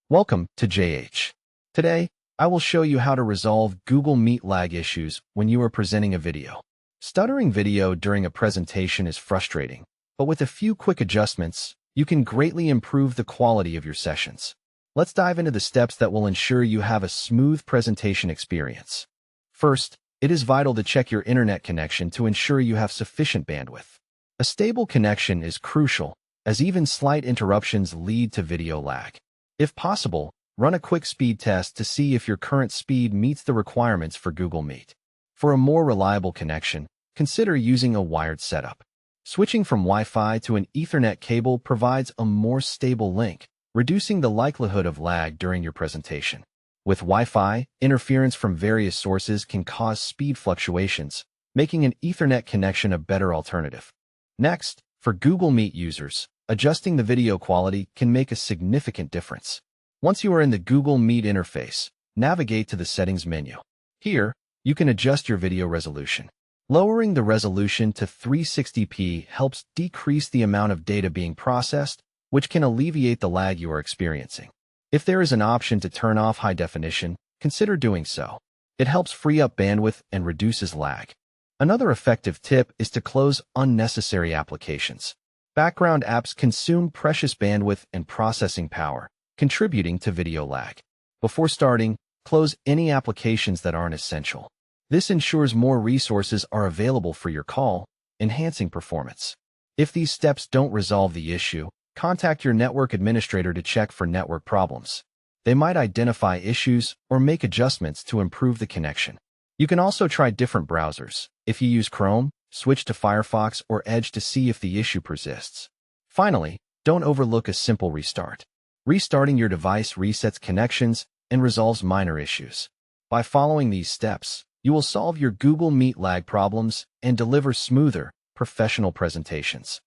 Welcome to JH. Today, I will show you how to resolve Google Meet lag issues when you are presenting a video. Stuttering video during a presentation is frustrating, but with a few quick adjustments, you can greatly improve the quality of your sessions. Let's dive into the steps that will ensure you have a smooth presentation experience. First, it is vital to check your internet connection to ensure you have sufficient bandwidth. A stable connection is crucial, as even slight interruptions lead to video lag. If possible, run a quick speed test to see if your current speed meets the requirements for Google Meet. For a more reliable connection, consider using a wired setup. Switching from Wi-Fi to an Ethernet cable provides a more stable link, reducing the likelihood of lag during your presentation. With Wi-Fi, interference from various sources can cause speed fluctuations, making an Ethernet connection a better alternative. Next, for Google Meet users, adjusting the video quality can make a significant difference. Once you are in the Google Meet interface, navigate to the Settings menu. Here, you can adjust your video resolution. Lowering the resolution to 360p helps decrease the amount of data being processed, which can alleviate the lag you are experiencing. If there is an option to turn off high definition, consider doing so. It helps free up bandwidth and reduces lag. Another effective tip is to close unnecessary applications. Background apps consume precious bandwidth and processing power, contributing to video lag. Before starting, close any applications that aren't essential. This ensures more resources are available for your call, enhancing performance. If these steps don't resolve the issue, contact your network administrator to check for network problems. They might identify issues or make adjustments to improve the connection. You can also try different browsers. If you use Chrome, switch to Firefox or Edge to see if the issue persists. Finally, don't overlook a simple restart. Restarting your device resets connections and resolves minor issues. By following these steps, you will solve your Google Meet lag problems and deliver smoother, professional presentations.